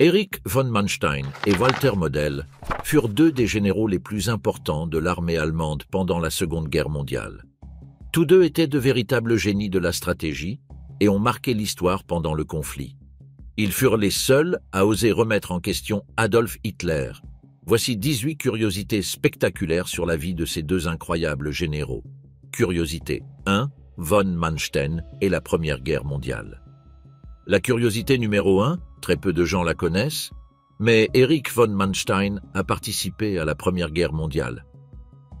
Erich von Manstein et Walter Model furent deux des généraux les plus importants de l'armée allemande pendant la Seconde Guerre mondiale. Tous deux étaient de véritables génies de la stratégie et ont marqué l'histoire pendant le conflit. Ils furent les seuls à oser remettre en question Adolf Hitler. Voici 18 curiosités spectaculaires sur la vie de ces deux incroyables généraux. Curiosité 1. Von Manstein et la Première Guerre mondiale. La curiosité numéro 1, très peu de gens la connaissent, mais Erich von Manstein a participé à la Première Guerre mondiale.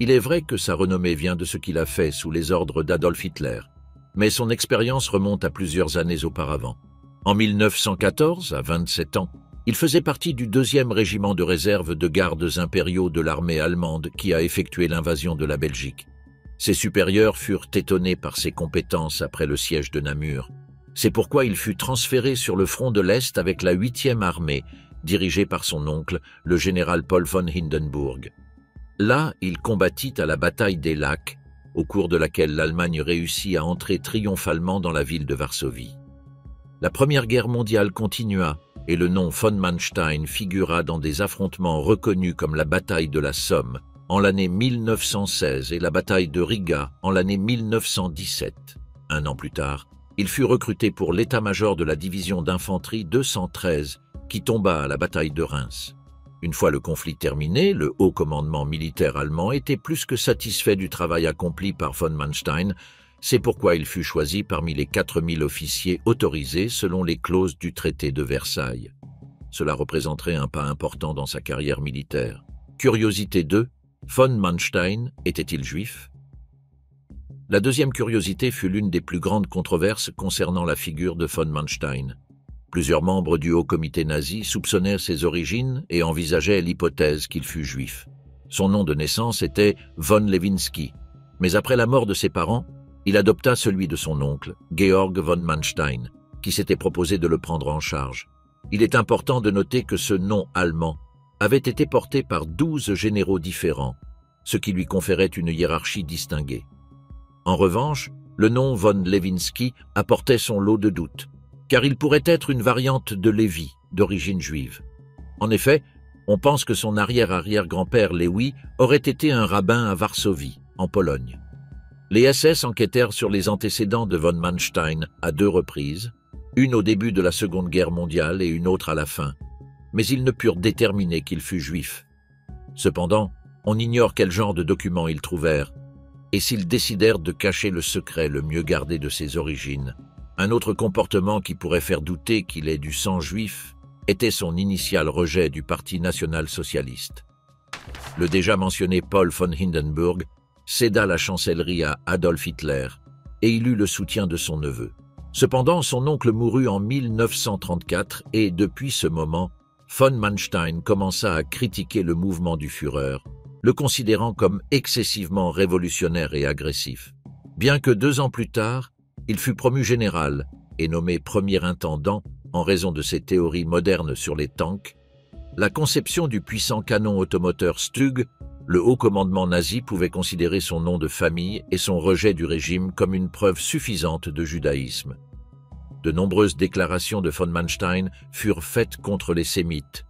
Il est vrai que sa renommée vient de ce qu'il a fait sous les ordres d'Adolf Hitler, mais son expérience remonte à plusieurs années auparavant. En 1914, à 27 ans, il faisait partie du 2e régiment de réserve de gardes impériaux de l'armée allemande qui a effectué l'invasion de la Belgique. Ses supérieurs furent étonnés par ses compétences après le siège de Namur. C'est pourquoi il fut transféré sur le front de l'Est avec la 8e armée, dirigée par son oncle, le général Paul von Hindenburg. Là, il combattit à la bataille des Lacs, au cours de laquelle l'Allemagne réussit à entrer triomphalement dans la ville de Varsovie. La Première Guerre mondiale continua et le nom von Manstein figura dans des affrontements reconnus comme la bataille de la Somme en l'année 1916 et la bataille de Riga en l'année 1917. Un an plus tard, il fut recruté pour l'état-major de la division d'infanterie 213 qui tomba à la bataille de Reims. Une fois le conflit terminé, le haut commandement militaire allemand était plus que satisfait du travail accompli par von Manstein. C'est pourquoi il fut choisi parmi les 4000 officiers autorisés selon les clauses du traité de Versailles. Cela représenterait un pas important dans sa carrière militaire. Curiosité 2. Von Manstein était-il juif? La deuxième curiosité fut l'une des plus grandes controverses concernant la figure de von Manstein. Plusieurs membres du haut comité nazi soupçonnaient ses origines et envisageaient l'hypothèse qu'il fût juif. Son nom de naissance était von Lewinsky, mais après la mort de ses parents, il adopta celui de son oncle, Georg von Manstein, qui s'était proposé de le prendre en charge. Il est important de noter que ce nom allemand avait été porté par 12 généraux différents, ce qui lui conférait une hiérarchie distinguée. En revanche, le nom von Lewinsky apportait son lot de doutes, car il pourrait être une variante de Lévi, d'origine juive. En effet, on pense que son arrière-arrière-grand-père Léwi aurait été un rabbin à Varsovie, en Pologne. Les SS enquêtèrent sur les antécédents de von Manstein à 2 reprises, une au début de la Seconde Guerre mondiale et une autre à la fin, mais ils ne purent déterminer qu'il fût juif. Cependant, on ignore quel genre de documents ils trouvèrent, et s'ils décidèrent de cacher le secret le mieux gardé de ses origines. Un autre comportement qui pourrait faire douter qu'il ait du sang juif était son initial rejet du Parti national-socialiste. Le déjà mentionné Paul von Hindenburg céda la chancellerie à Adolf Hitler et il eut le soutien de son neveu. Cependant, son oncle mourut en 1934 et, depuis ce moment, von Manstein commença à critiquer le mouvement du Führer, le considérant comme excessivement révolutionnaire et agressif. Bien que 2 ans plus tard, il fut promu général et nommé premier intendant en raison de ses théories modernes sur les tanks, la conception du puissant canon automoteur Stug, le haut commandement nazi pouvait considérer son nom de famille et son rejet du régime comme une preuve suffisante de judaïsme. De nombreuses déclarations de von Manstein furent faites contre les sémites.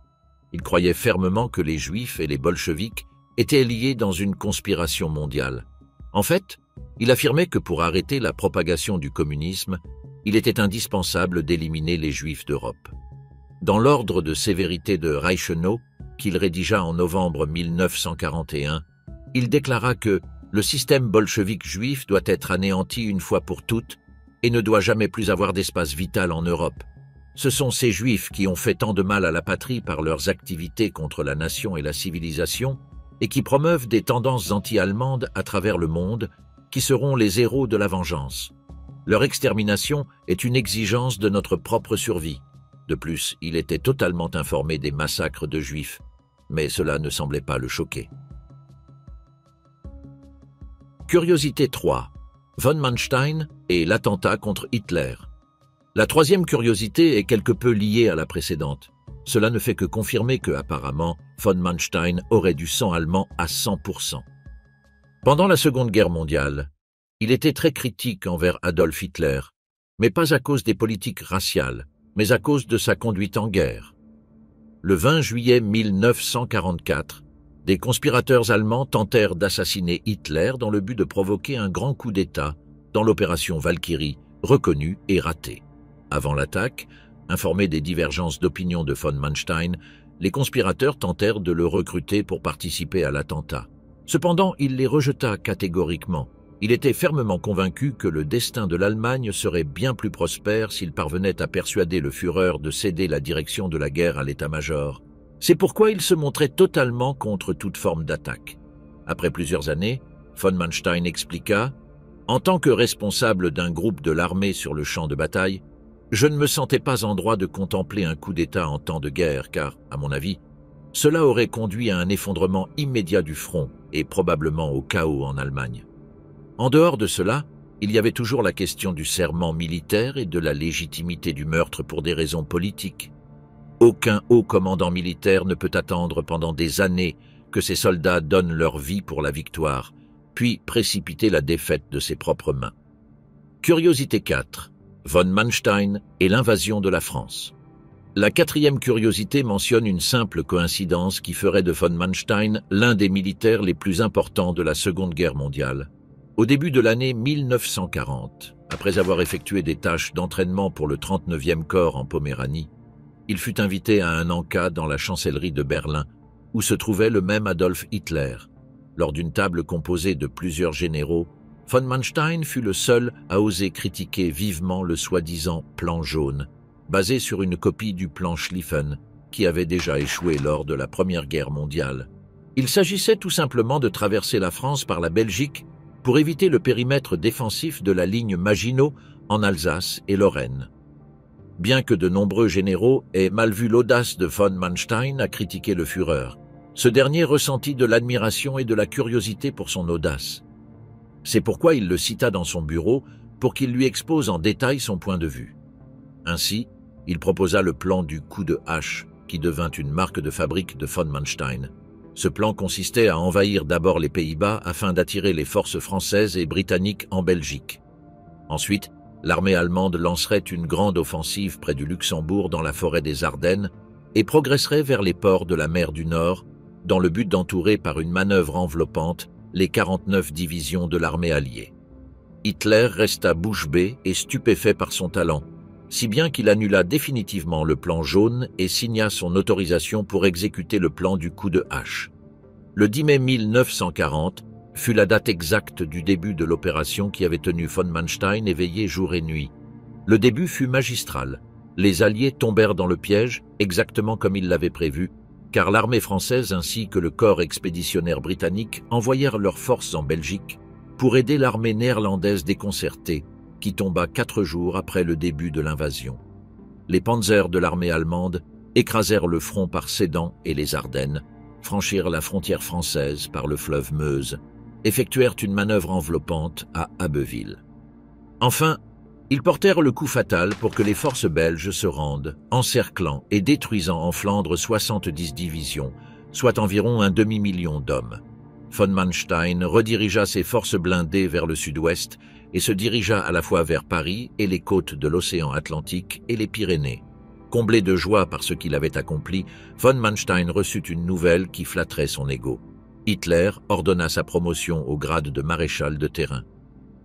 Il croyait fermement que les juifs et les bolcheviks étaient liés dans une conspiration mondiale. En fait, il affirmait que pour arrêter la propagation du communisme, il était indispensable d'éliminer les Juifs d'Europe. Dans l'ordre de sévérité de Reichenau, qu'il rédigea en novembre 1941, il déclara que le système bolchevique juif doit être anéanti une fois pour toutes et ne doit jamais plus avoir d'espace vital en Europe. Ce sont ces Juifs qui ont fait tant de mal à la patrie par leurs activités contre la nation et la civilisation et qui promeuvent des tendances anti-allemandes à travers le monde qui seront les héros de la vengeance. Leur extermination est une exigence de notre propre survie. De plus, il était totalement informé des massacres de Juifs, mais cela ne semblait pas le choquer. Curiosité 3. Von Manstein et l'attentat contre Hitler. La troisième curiosité est quelque peu liée à la précédente. Cela ne fait que confirmer que, apparemment, von Manstein aurait du sang allemand à 100%. Pendant la Seconde Guerre mondiale, il était très critique envers Adolf Hitler, mais pas à cause des politiques raciales, mais à cause de sa conduite en guerre. Le 20 juillet 1944, des conspirateurs allemands tentèrent d'assassiner Hitler dans le but de provoquer un grand coup d'État dans l'opération Valkyrie, reconnue et ratée. Avant l'attaque, informés des divergences d'opinion de von Manstein, les conspirateurs tentèrent de le recruter pour participer à l'attentat. Cependant, il les rejeta catégoriquement. Il était fermement convaincu que le destin de l'Allemagne serait bien plus prospère s'il parvenait à persuader le Führer de céder la direction de la guerre à l'état-major. C'est pourquoi il se montrait totalement contre toute forme d'attaque. Après plusieurs années, von Manstein expliqua « En tant que responsable d'un groupe de l'armée sur le champ de bataille, je ne me sentais pas en droit de contempler un coup d'État en temps de guerre car, à mon avis, cela aurait conduit à un effondrement immédiat du front et probablement au chaos en Allemagne. En dehors de cela, il y avait toujours la question du serment militaire et de la légitimité du meurtre pour des raisons politiques. Aucun haut commandant militaire ne peut attendre pendant des années que ses soldats donnent leur vie pour la victoire, puis précipiter la défaite de ses propres mains. Curiosité 4. Von Manstein et l'invasion de la France. La quatrième curiosité mentionne une simple coïncidence qui ferait de von Manstein l'un des militaires les plus importants de la Seconde Guerre mondiale. Au début de l'année 1940, après avoir effectué des tâches d'entraînement pour le 39e corps en Poméranie, il fut invité à un encas dans la chancellerie de Berlin, où se trouvait le même Adolf Hitler. Lors d'une table composée de plusieurs généraux, von Manstein fut le seul à oser critiquer vivement le soi-disant plan jaune, basé sur une copie du plan Schlieffen, qui avait déjà échoué lors de la Première Guerre mondiale. Il s'agissait tout simplement de traverser la France par la Belgique pour éviter le périmètre défensif de la ligne Maginot en Alsace et Lorraine. Bien que de nombreux généraux aient mal vu l'audace de von Manstein à critiquer le Führer, ce dernier ressentit de l'admiration et de la curiosité pour son audace. C'est pourquoi il le cita dans son bureau pour qu'il lui expose en détail son point de vue. Ainsi, il proposa le plan du coup de hache, qui devint une marque de fabrique de von Manstein. Ce plan consistait à envahir d'abord les Pays-Bas afin d'attirer les forces françaises et britanniques en Belgique. Ensuite, l'armée allemande lancerait une grande offensive près du Luxembourg dans la forêt des Ardennes et progresserait vers les ports de la mer du Nord dans le but d'entourer par une manœuvre enveloppante les 49 divisions de l'armée alliée. Hitler resta bouche bée et stupéfait par son talent, si bien qu'il annula définitivement le plan jaune et signa son autorisation pour exécuter le plan du coup de hache. Le 10 mai 1940 fut la date exacte du début de l'opération qui avait tenu von Manstein éveillé jour et nuit. Le début fut magistral. Les Alliés tombèrent dans le piège, exactement comme ils l'avaient prévu, car l'armée française ainsi que le corps expéditionnaire britannique envoyèrent leurs forces en Belgique pour aider l'armée néerlandaise déconcertée, qui tomba 4 jours après le début de l'invasion. Les panzers de l'armée allemande écrasèrent le front par Sedan et les Ardennes, franchirent la frontière française par le fleuve Meuse, effectuèrent une manœuvre enveloppante à Abbeville. Enfin, ils portèrent le coup fatal pour que les forces belges se rendent, encerclant et détruisant en Flandre 70 divisions, soit environ un demi-million d'hommes. Von Manstein redirigea ses forces blindées vers le sud-ouest et se dirigea à la fois vers Paris et les côtes de l'océan Atlantique et les Pyrénées. Comblé de joie par ce qu'il avait accompli, von Manstein reçut une nouvelle qui flatterait son ego. Hitler ordonna sa promotion au grade de maréchal de terrain.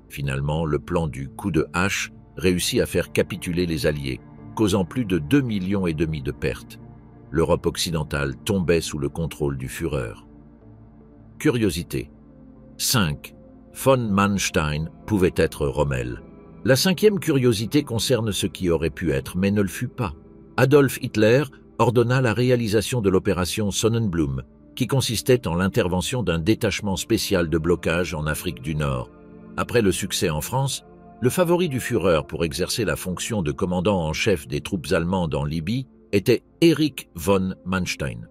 Finalement, le plan du coup de hache réussit à faire capituler les Alliés, causant plus de 2,5 millions de pertes. L'Europe occidentale tombait sous le contrôle du Führer. Curiosité. 5. Von Manstein pouvait être Rommel. La 5e curiosité concerne ce qui aurait pu être, mais ne le fut pas. Adolf Hitler ordonna la réalisation de l'opération Sonnenblume, qui consistait en l'intervention d'un détachement spécial de blocage en Afrique du Nord. Après le succès en France, le favori du Führer pour exercer la fonction de commandant en chef des troupes allemandes en Libye était Erich von Manstein.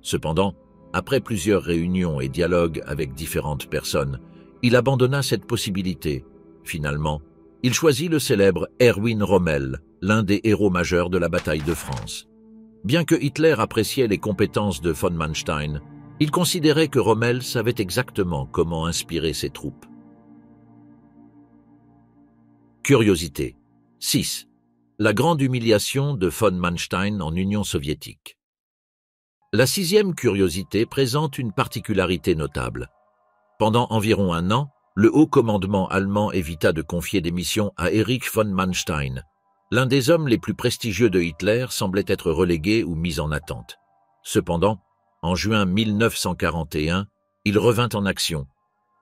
Cependant, après plusieurs réunions et dialogues avec différentes personnes, il abandonna cette possibilité. Finalement, il choisit le célèbre Erwin Rommel, l'un des héros majeurs de la bataille de France. Bien que Hitler appréciait les compétences de von Manstein, il considérait que Rommel savait exactement comment inspirer ses troupes. Curiosité. 6. La grande humiliation de von Manstein en Union soviétique. La sixième curiosité présente une particularité notable. Pendant environ un an, le haut commandement allemand évita de confier des missions à Erich von Manstein. L'un des hommes les plus prestigieux de Hitler semblait être relégué ou mis en attente. Cependant, en juin 1941, il revint en action,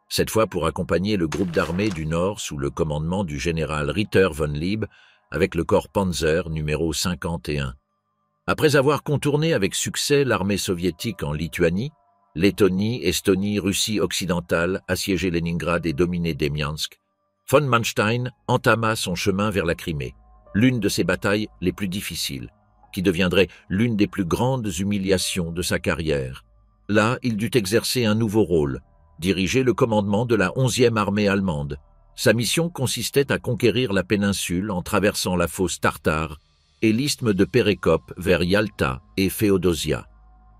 cette fois pour accompagner le groupe d'armées du Nord sous le commandement du général Ritter von Lieb avec le corps Panzer numéro 51. Après avoir contourné avec succès l'armée soviétique en Lituanie, Lettonie, Estonie, Russie occidentale, assiégé Leningrad et dominé Demiansk, von Manstein entama son chemin vers la Crimée, l'une de ses batailles les plus difficiles, qui deviendrait l'une des plus grandes humiliations de sa carrière. Là, il dut exercer un nouveau rôle, diriger le commandement de la 11e armée allemande. Sa mission consistait à conquérir la péninsule en traversant la fosse Tartare et l'isthme de Pérékop vers Yalta et Féodosia.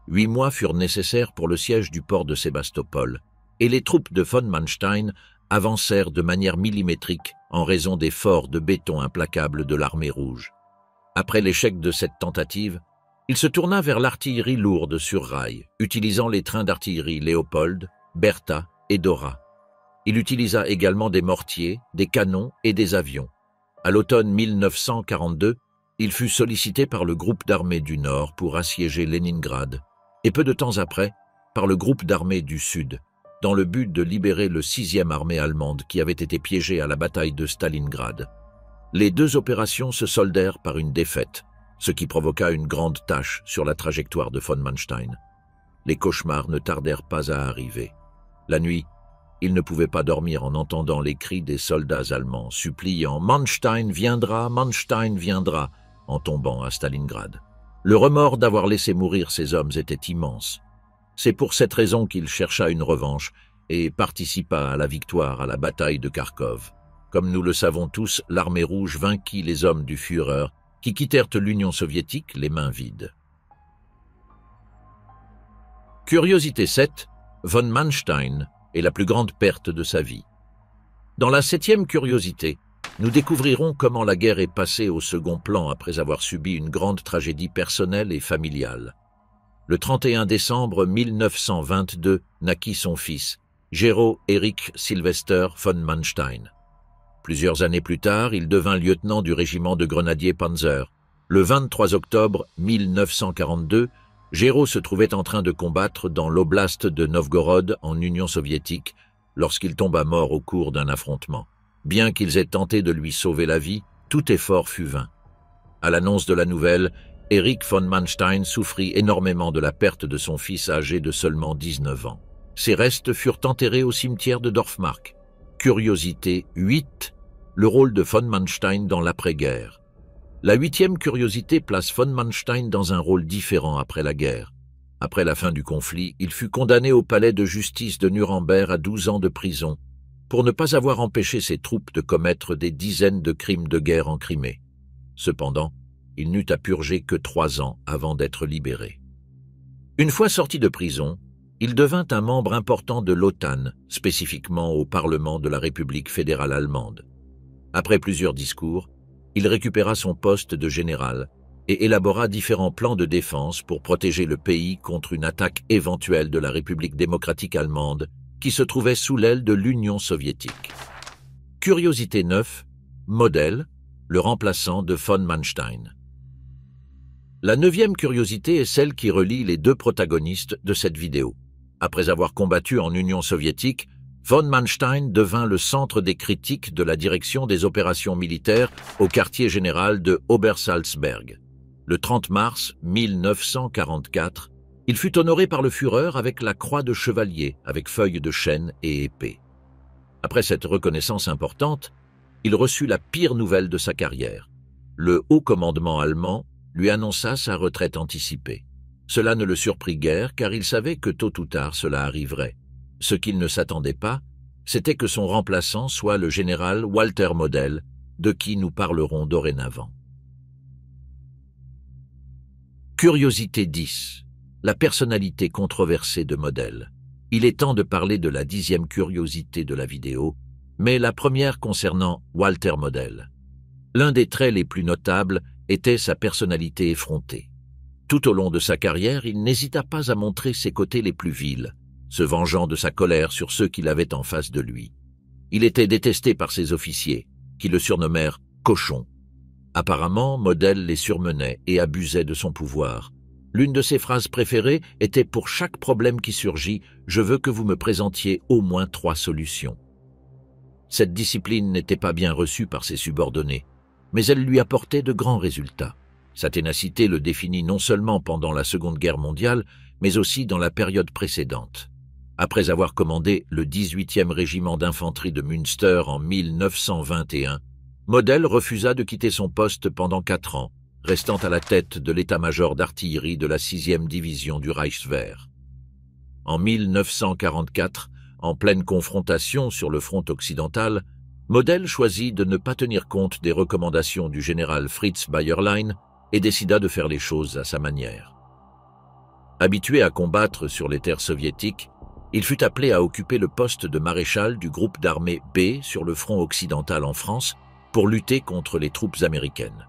8 mois furent nécessaires pour le siège du port de Sébastopol, et les troupes de von Manstein avancèrent de manière millimétrique en raison des forts de béton implacables de l'armée rouge. Après l'échec de cette tentative, il se tourna vers l'artillerie lourde sur rail, utilisant les trains d'artillerie Léopold, Bertha et Dora. Il utilisa également des mortiers, des canons et des avions. À l'automne 1942, il fut sollicité par le groupe d'armées du Nord pour assiéger Leningrad, et peu de temps après, par le groupe d'armées du Sud, dans le but de libérer le 6e armée allemande qui avait été piégée à la bataille de Stalingrad. Les deux opérations se soldèrent par une défaite, ce qui provoqua une grande tache sur la trajectoire de von Manstein. Les cauchemars ne tardèrent pas à arriver. La nuit, il ne pouvait pas dormir en entendant les cris des soldats allemands suppliant « Manstein viendra, Manstein viendra » en tombant à Stalingrad. Le remords d'avoir laissé mourir ses hommes était immense. C'est pour cette raison qu'il chercha une revanche et participa à la victoire à la bataille de Kharkov. Comme nous le savons tous, l'armée rouge vainquit les hommes du Führer qui quittèrent l'Union soviétique les mains vides. Curiosité 7, von Manstein est la plus grande perte de sa vie. Dans la 7e curiosité, nous découvrirons comment la guerre est passée au second plan après avoir subi une grande tragédie personnelle et familiale. Le 31 décembre 1922 naquit son fils, Gero Erich Sylvester von Manstein. Plusieurs années plus tard, il devint lieutenant du régiment de grenadiers Panzer. Le 23 octobre 1942, Gero se trouvait en train de combattre dans l'oblast de Novgorod en Union soviétique lorsqu'il tomba mort au cours d'un affrontement. Bien qu'ils aient tenté de lui sauver la vie, tout effort fut vain. À l'annonce de la nouvelle, Erich von Manstein souffrit énormément de la perte de son fils âgé de seulement 19 ans. Ses restes furent enterrés au cimetière de Dorfmark. Curiosité 8, le rôle de von Manstein dans l'après-guerre. La 8e curiosité place von Manstein dans un rôle différent après la guerre. Après la fin du conflit, il fut condamné au palais de justice de Nuremberg à 12 ans de prison pour ne pas avoir empêché ses troupes de commettre des dizaines de crimes de guerre en Crimée. Cependant, il n'eut à purger que 3 ans avant d'être libéré. Une fois sorti de prison, il devint un membre important de l'OTAN, spécifiquement au Parlement de la République fédérale allemande. Après plusieurs discours, il récupéra son poste de général et élabora différents plans de défense pour protéger le pays contre une attaque éventuelle de la République démocratique allemande qui se trouvait sous l'aile de l'Union soviétique. Curiosité 9, Model, le remplaçant de von Manstein. La 9e curiosité est celle qui relie les deux protagonistes de cette vidéo. Après avoir combattu en Union soviétique, von Manstein devint le centre des critiques de la direction des opérations militaires au quartier général de Obersalzberg. Le 30 mars 1944, il fut honoré par le Führer avec la croix de chevalier, avec feuilles de chêne et épée. Après cette reconnaissance importante, il reçut la pire nouvelle de sa carrière. Le haut commandement allemand lui annonça sa retraite anticipée. Cela ne le surprit guère car il savait que tôt ou tard cela arriverait. Ce qu'il ne s'attendait pas, c'était que son remplaçant soit le général Walter Model, de qui nous parlerons dorénavant. Curiosité 10. La personnalité controversée de Model. Il est temps de parler de la 10e curiosité de la vidéo, mais la première concernant Walter Model. L'un des traits les plus notables était sa personnalité effrontée. Tout au long de sa carrière, il n'hésita pas à montrer ses côtés les plus vils, se vengeant de sa colère sur ceux qu'il avait en face de lui. Il était détesté par ses officiers, qui le surnommèrent « cochon ». Apparemment, Model les surmenait et abusait de son pouvoir. L'une de ses phrases préférées était « Pour chaque problème qui surgit, je veux que vous me présentiez au moins 3 solutions ». Cette discipline n'était pas bien reçue par ses subordonnés, mais elle lui apportait de grands résultats. Sa ténacité le définit non seulement pendant la Seconde Guerre mondiale, mais aussi dans la période précédente. Après avoir commandé le 18e régiment d'infanterie de Münster en 1921, Model refusa de quitter son poste pendant 4 ans, restant à la tête de l'état-major d'artillerie de la 6e division du Reichswehr. En 1944, en pleine confrontation sur le front occidental, Model choisit de ne pas tenir compte des recommandations du général Fritz Bayerlein et décida de faire les choses à sa manière. Habitué à combattre sur les terres soviétiques, il fut appelé à occuper le poste de maréchal du groupe d'armée B sur le front occidental en France pour lutter contre les troupes américaines.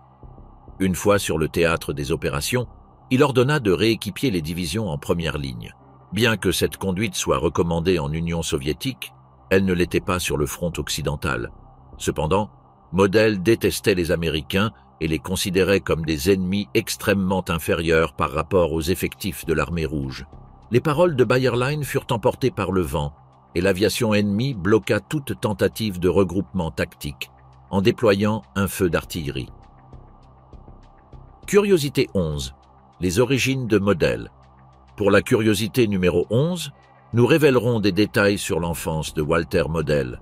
Une fois sur le théâtre des opérations, il ordonna de rééquipier les divisions en première ligne. Bien que cette conduite soit recommandée en Union soviétique, elle ne l'était pas sur le front occidental. Cependant, Model détestait les Américains et les considérait comme des ennemis extrêmement inférieurs par rapport aux effectifs de l'armée rouge. Les paroles de Bayerlein furent emportées par le vent et l'aviation ennemie bloqua toute tentative de regroupement tactique en déployant un feu d'artillerie. Curiosité 11. Les origines de Model. Pour la curiosité numéro 11, nous révélerons des détails sur l'enfance de Walter Model.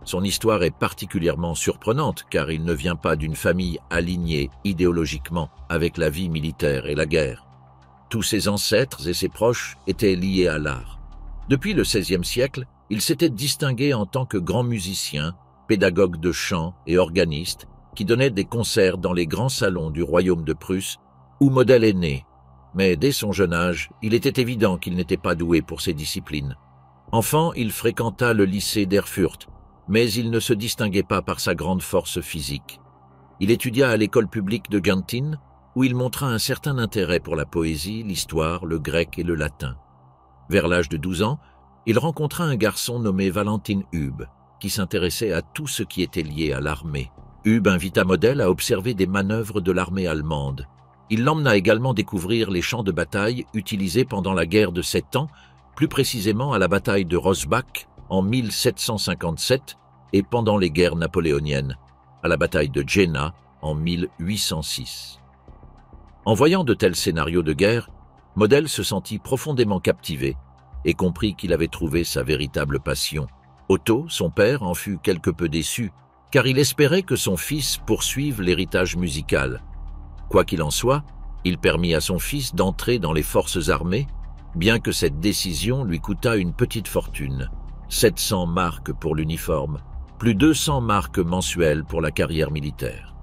Son histoire est particulièrement surprenante car il ne vient pas d'une famille alignée idéologiquement avec la vie militaire et la guerre. Tous ses ancêtres et ses proches étaient liés à l'art. Depuis le XVIe siècle, il s'était distingué en tant que grand musicien, pédagogue de chant et organiste qui donnait des concerts dans les grands salons du royaume de Prusse où Model est né. Mais dès son jeune âge, il était évident qu'il n'était pas doué pour ces disciplines. Enfant, il fréquenta le lycée d'Erfurt, mais il ne se distinguait pas par sa grande force physique. Il étudia à l'école publique de Genthin, où il montra un certain intérêt pour la poésie, l'histoire, le grec et le latin. Vers l'âge de 12 ans, il rencontra un garçon nommé Valentin Hüb, qui s'intéressait à tout ce qui était lié à l'armée. Hüb invita Model à observer des manœuvres de l'armée allemande. Il l'emmena également découvrir les champs de bataille utilisés pendant la guerre de 7 ans, plus précisément à la bataille de Rossbach en 1757 et pendant les guerres napoléoniennes, à la bataille de Jena en 1806. En voyant de tels scénarios de guerre, Model se sentit profondément captivé et comprit qu'il avait trouvé sa véritable passion. Otto, son père, en fut quelque peu déçu, car il espérait que son fils poursuive l'héritage musical. Quoi qu'il en soit, il permit à son fils d'entrer dans les forces armées, bien que cette décision lui coûtât une petite fortune, 700 marks pour l'uniforme, plus 200 marks mensuelles pour la carrière militaire.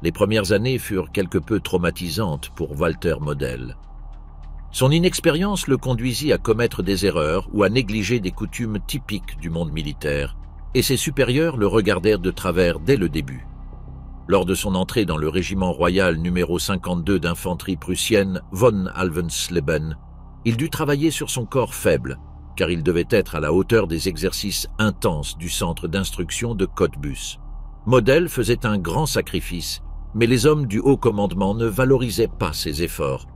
Les premières années furent quelque peu traumatisantes pour Walter Model. Son inexpérience le conduisit à commettre des erreurs ou à négliger des coutumes typiques du monde militaire, et ses supérieurs le regardèrent de travers dès le début. Lors de son entrée dans le régiment royal numéro 52 d'infanterie prussienne von Alvensleben, il dut travailler sur son corps faible, car il devait être à la hauteur des exercices intenses du centre d'instruction de Cottbus. Model faisait un grand sacrifice, mais les hommes du haut commandement ne valorisaient pas ses efforts.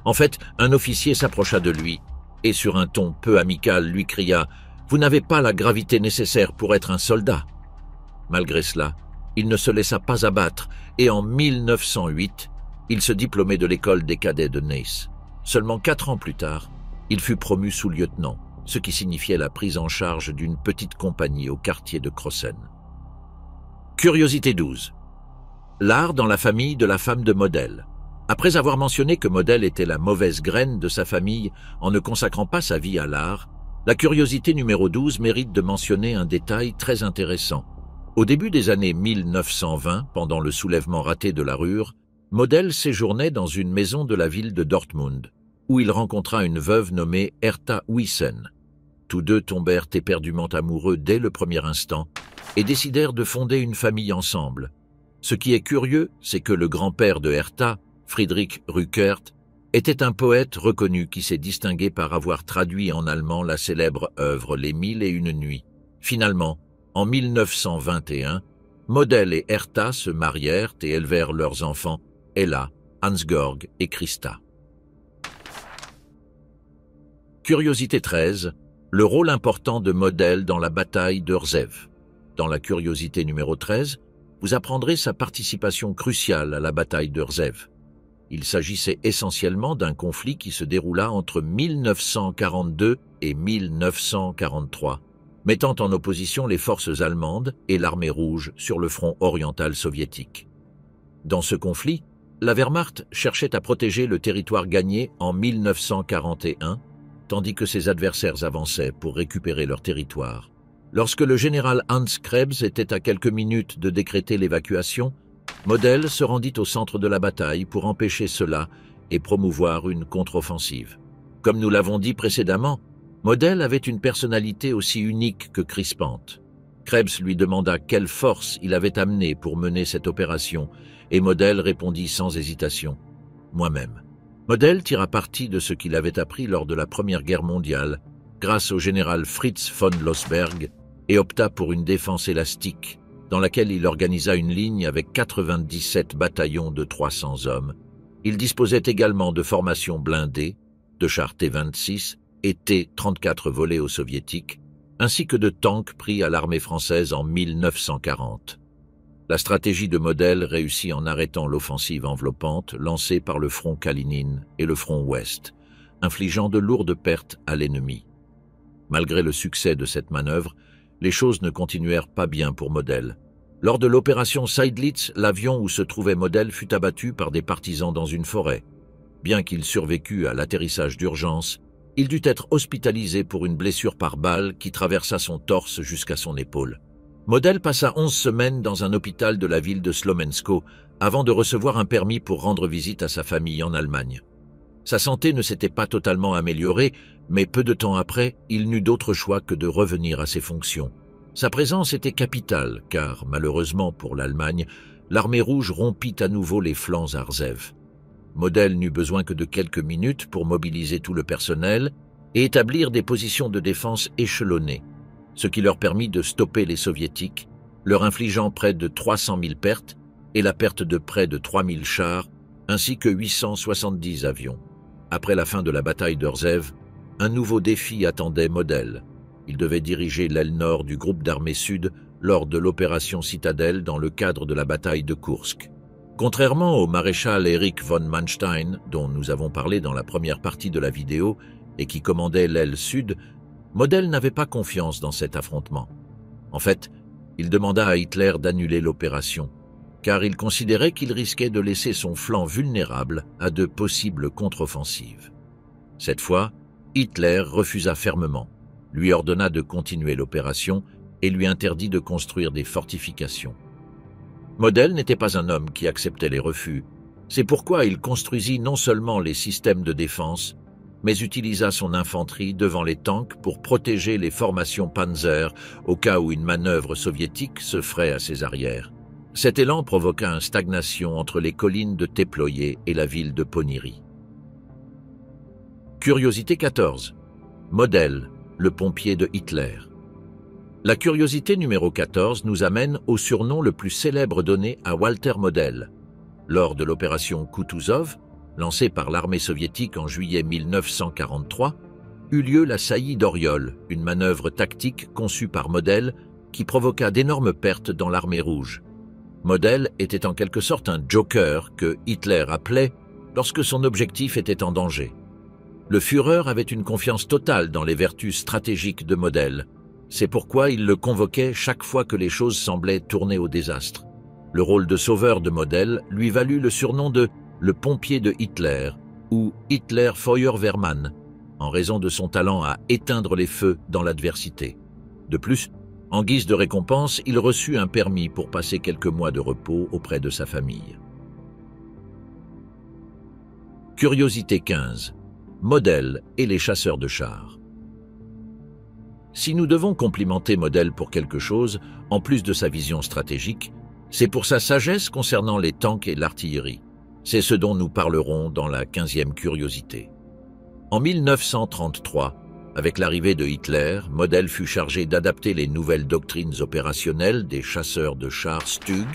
En fait, un officier s'approcha de lui et, sur un ton peu amical, lui cria « Vous n'avez pas la gravité nécessaire pour être un soldat ». Malgré cela, il ne se laissa pas abattre et en 1908, il se diplômait de l'école des cadets de Neisse. Seulement 4 ans plus tard, il fut promu sous-lieutenant, ce qui signifiait la prise en charge d'une petite compagnie au quartier de Crossen. Curiosité 12. L'art dans la famille de la femme de Model. Après avoir mentionné que Model était la mauvaise graine de sa famille en ne consacrant pas sa vie à l'art, la curiosité numéro 12 mérite de mentionner un détail très intéressant. Au début des années 1920, pendant le soulèvement raté de la Ruhr, Model séjournait dans une maison de la ville de Dortmund, où il rencontra une veuve nommée Hertha Wiesen. Tous deux tombèrent éperdument amoureux dès le premier instant et décidèrent de fonder une famille ensemble. Ce qui est curieux, c'est que le grand-père de Hertha, Friedrich Rückert, était un poète reconnu qui s'est distingué par avoir traduit en allemand la célèbre œuvre Les Mille et une nuits. Finalement, en 1921, Model et Hertha se marièrent et élevèrent leurs enfants, Ella, Hans-Georg et Christa. Curiosité 13. Le rôle important de Model dans la bataille de Rzew. Dans la curiosité numéro 13, vous apprendrez sa participation cruciale à la bataille de Rzew. Il s'agissait essentiellement d'un conflit qui se déroula entre 1942 et 1943, mettant en opposition les forces allemandes et l'armée rouge sur le front oriental soviétique. Dans ce conflit, la Wehrmacht cherchait à protéger le territoire gagné en 1941, tandis que ses adversaires avançaient pour récupérer leur territoire. Lorsque le général Hans Krebs était à quelques minutes de décréter l'évacuation, Model se rendit au centre de la bataille pour empêcher cela et promouvoir une contre-offensive. Comme nous l'avons dit précédemment, Model avait une personnalité aussi unique que crispante. Krebs lui demanda quelle force il avait amené pour mener cette opération, et Model répondit sans hésitation « Moi-même ». Model tira parti de ce qu'il avait appris lors de la Première Guerre mondiale, grâce au général Fritz von Lossberg, et opta pour une défense élastique, dans laquelle il organisa une ligne avec 97 bataillons de 300 hommes. Il disposait également de formations blindées, de chars T-26 et T-34 volés aux soviétiques, ainsi que de tanks pris à l'armée française en 1940. La stratégie de Model réussit en arrêtant l'offensive enveloppante lancée par le front Kalinin et le front Ouest, infligeant de lourdes pertes à l'ennemi. Malgré le succès de cette manœuvre, les choses ne continuèrent pas bien pour Model. Lors de l'opération Seydlitz, l'avion où se trouvait Model fut abattu par des partisans dans une forêt. Bien qu'il survécut à l'atterrissage d'urgence, il dut être hospitalisé pour une blessure par balle qui traversa son torse jusqu'à son épaule. Model passa 11 semaines dans un hôpital de la ville de Slomensko avant de recevoir un permis pour rendre visite à sa famille en Allemagne. Sa santé ne s'était pas totalement améliorée, mais peu de temps après, il n'eut d'autre choix que de revenir à ses fonctions. Sa présence était capitale, car, malheureusement pour l'Allemagne, l'armée rouge rompit à nouveau les flancs à Rzew. Model n'eut besoin que de quelques minutes pour mobiliser tout le personnel et établir des positions de défense échelonnées, ce qui leur permit de stopper les soviétiques, leur infligeant près de 300 000 pertes et la perte de près de 3 000 chars, ainsi que 870 avions. Après la fin de la bataille de Rzew, un nouveau défi attendait Model. Il devait diriger l'aile nord du groupe d'armées sud lors de l'opération Citadelle dans le cadre de la bataille de Koursk. Contrairement au maréchal Erich von Manstein, dont nous avons parlé dans la première partie de la vidéo et qui commandait l'aile sud, Model n'avait pas confiance dans cet affrontement. En fait, il demanda à Hitler d'annuler l'opération, car il considérait qu'il risquait de laisser son flanc vulnérable à de possibles contre-offensives. Cette fois, Hitler refusa fermement, lui ordonna de continuer l'opération et lui interdit de construire des fortifications. Model n'était pas un homme qui acceptait les refus. C'est pourquoi il construisit non seulement les systèmes de défense, mais utilisa son infanterie devant les tanks pour protéger les formations Panzer au cas où une manœuvre soviétique se ferait à ses arrières. Cet élan provoqua une stagnation entre les collines de Teploye et la ville de Ponyri. Curiosité 14. Model, le pompier de Hitler. La curiosité numéro 14 nous amène au surnom le plus célèbre donné à Walter Model. Lors de l'opération Kutuzov, lancée par l'armée soviétique en juillet 1943, eut lieu la saillie d'Oriol, une manœuvre tactique conçue par Model qui provoqua d'énormes pertes dans l'armée rouge. Model était en quelque sorte un joker que Hitler appelait lorsque son objectif était en danger. Le Führer avait une confiance totale dans les vertus stratégiques de Model. C'est pourquoi il le convoquait chaque fois que les choses semblaient tourner au désastre. Le rôle de sauveur de Model lui valut le surnom de « le pompier de Hitler » ou « Hitler Feuerwehrmann » en raison de son talent à éteindre les feux dans l'adversité. De plus, en guise de récompense, il reçut un permis pour passer quelques mois de repos auprès de sa famille. Curiosité 15. Model et les chasseurs de chars. Si nous devons complimenter Model pour quelque chose, en plus de sa vision stratégique, c'est pour sa sagesse concernant les tanks et l'artillerie. C'est ce dont nous parlerons dans la 15e curiosité. En 1933, avec l'arrivée de Hitler, Model fut chargé d'adapter les nouvelles doctrines opérationnelles des chasseurs de chars Stug,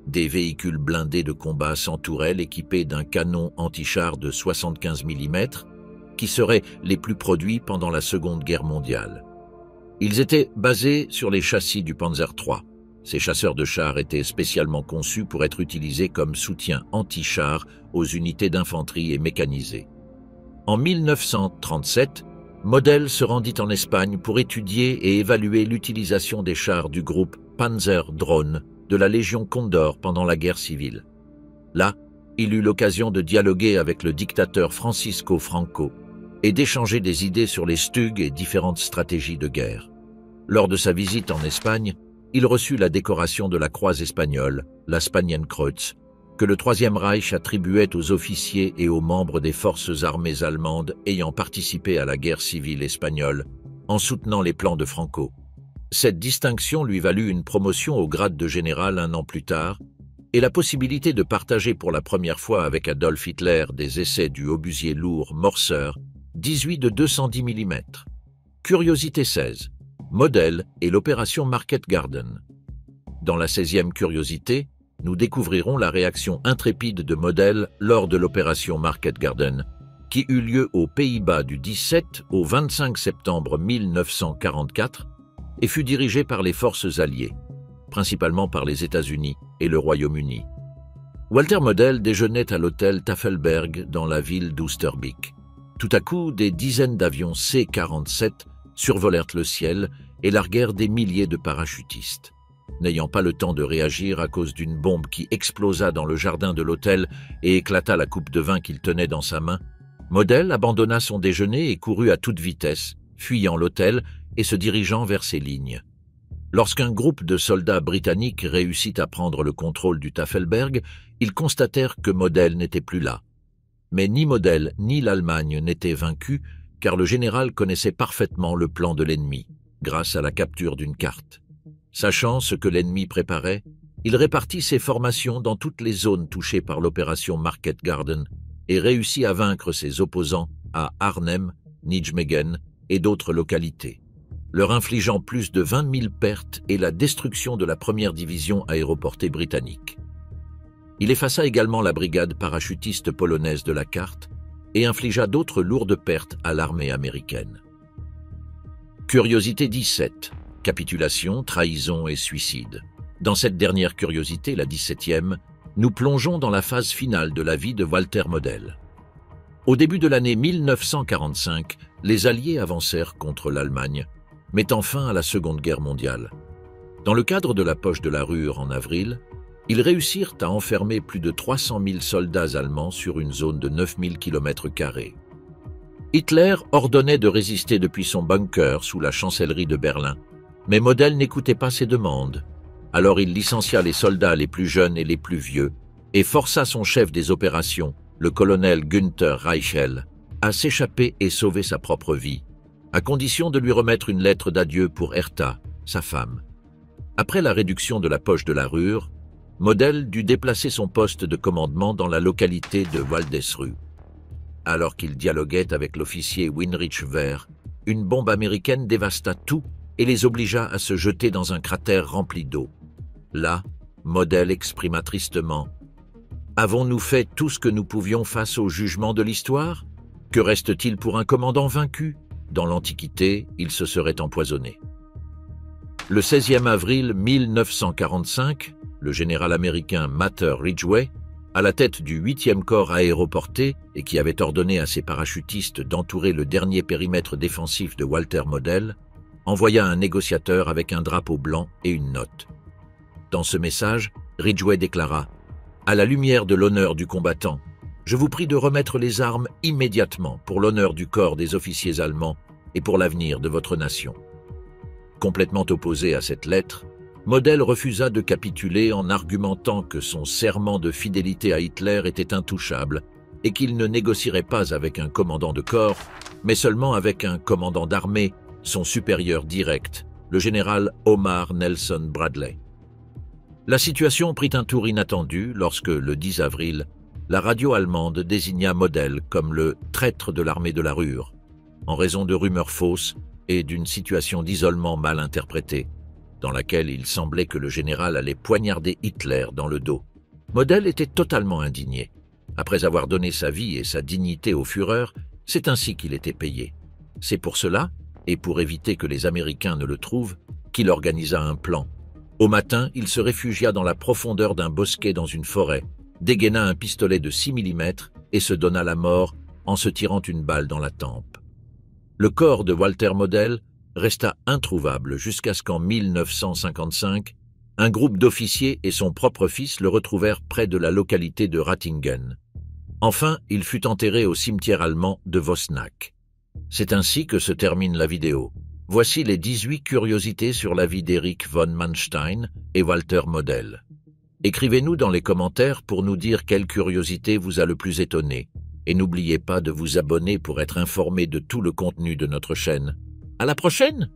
des véhicules blindés de combat sans tourelle équipés d'un canon anti-char de 75 mm, qui seraient les plus produits pendant la Seconde Guerre mondiale. Ils étaient basés sur les châssis du Panzer III. Ces chasseurs de chars étaient spécialement conçus pour être utilisés comme soutien anti-char aux unités d'infanterie et mécanisées. En 1937, Model se rendit en Espagne pour étudier et évaluer l'utilisation des chars du groupe Panzer Drone de la Légion Condor pendant la guerre civile. Là, il eut l'occasion de dialoguer avec le dictateur Francisco Franco et d'échanger des idées sur les Stug et différentes stratégies de guerre. Lors de sa visite en Espagne, il reçut la décoration de la Croix espagnole, la Spanienkreuz, que le Troisième Reich attribuait aux officiers et aux membres des forces armées allemandes ayant participé à la guerre civile espagnole, en soutenant les plans de Franco. Cette distinction lui valut une promotion au grade de général un an plus tard, et la possibilité de partager pour la première fois avec Adolf Hitler des essais du obusier lourd Morser 18 de 210 mm. Curiosité 16. Model et l'opération Market Garden. Dans la 16e curiosité, nous découvrirons la réaction intrépide de Model lors de l'opération Market Garden, qui eut lieu aux Pays-Bas du 17 au 25 septembre 1944 et fut dirigée par les forces alliées, principalement par les États-Unis et le Royaume-Uni. Walter Model déjeunait à l'hôtel Tafelberg dans la ville d'Oosterbeek. Tout à coup, des dizaines d'avions C-47 survolèrent le ciel et larguèrent des milliers de parachutistes. N'ayant pas le temps de réagir à cause d'une bombe qui explosa dans le jardin de l'hôtel et éclata la coupe de vin qu'il tenait dans sa main, Model abandonna son déjeuner et courut à toute vitesse, fuyant l'hôtel et se dirigeant vers ses lignes. Lorsqu'un groupe de soldats britanniques réussit à prendre le contrôle du Tafelberg, ils constatèrent que Model n'était plus là. Mais ni Model ni l'Allemagne n'étaient vaincus, car le général connaissait parfaitement le plan de l'ennemi, grâce à la capture d'une carte. Sachant ce que l'ennemi préparait, il répartit ses formations dans toutes les zones touchées par l'opération Market Garden et réussit à vaincre ses opposants à Arnhem, Nijmegen et d'autres localités, leur infligeant plus de 20 000 pertes et la destruction de la première division aéroportée britannique. Il effaça également la brigade parachutiste polonaise de la carte et infligea d'autres lourdes pertes à l'armée américaine. Curiosité 17. Capitulation, trahison et suicide. Dans cette dernière curiosité, la 17e, nous plongeons dans la phase finale de la vie de Walter Model. Au début de l'année 1945, les Alliés avancèrent contre l'Allemagne, mettant fin à la Seconde Guerre mondiale. Dans le cadre de la poche de la Ruhr en avril, ils réussirent à enfermer plus de 300 000 soldats allemands sur une zone de 9 000 km². Hitler ordonnait de résister depuis son bunker sous la chancellerie de Berlin, mais Model n'écoutait pas ses demandes. Alors il licencia les soldats les plus jeunes et les plus vieux et força son chef des opérations, le colonel Günther Reichel, à s'échapper et sauver sa propre vie, à condition de lui remettre une lettre d'adieu pour Hertha, sa femme. Après la réduction de la poche de la Ruhr, Model dut déplacer son poste de commandement dans la localité de Waldesruh. Alors qu'il dialoguait avec l'officier Winrich Wehr, une bombe américaine dévasta tout et les obligea à se jeter dans un cratère rempli d'eau. Là, Model exprima tristement « Avons-nous fait tout ce que nous pouvions face au jugement de l'histoire? Que reste-t-il pour un commandant vaincu? Dans l'Antiquité, il se serait empoisonné. » Le 16e avril 1945, le général américain Mater Ridgway, à la tête du 8e corps aéroporté et qui avait ordonné à ses parachutistes d'entourer le dernier périmètre défensif de Walter Model, envoya un négociateur avec un drapeau blanc et une note. Dans ce message, Ridgway déclara « À la lumière de l'honneur du combattant, je vous prie de remettre les armes immédiatement pour l'honneur du corps des officiers allemands et pour l'avenir de votre nation. » Complètement opposé à cette lettre, Model refusa de capituler en argumentant que son serment de fidélité à Hitler était intouchable et qu'il ne négocierait pas avec un commandant de corps, mais seulement avec un commandant d'armée, son supérieur direct, le général Omar Nelson Bradley. La situation prit un tour inattendu lorsque, le 10 avril, la radio allemande désigna Model comme le « traître de l'armée de la Ruhr », en raison de rumeurs fausses et d'une situation d'isolement mal interprétée, dans laquelle il semblait que le général allait poignarder Hitler dans le dos. Model était totalement indigné. Après avoir donné sa vie et sa dignité au Führer, c'est ainsi qu'il était payé. C'est pour cela, et pour éviter que les Américains ne le trouvent, qu'il organisa un plan. Au matin, il se réfugia dans la profondeur d'un bosquet dans une forêt, dégaina un pistolet de 6 mm et se donna la mort en se tirant une balle dans la tempe. Le corps de Walter Model resta introuvable jusqu'à ce qu'en 1955, un groupe d'officiers et son propre fils le retrouvèrent près de la localité de Ratingen. Enfin, il fut enterré au cimetière allemand de Vosnack. C'est ainsi que se termine la vidéo. Voici les 18 curiosités sur la vie d'Erich von Manstein et Walter Model. Écrivez-nous dans les commentaires pour nous dire quelle curiosité vous a le plus étonné. Et n'oubliez pas de vous abonner pour être informé de tout le contenu de notre chaîne. À la prochaine!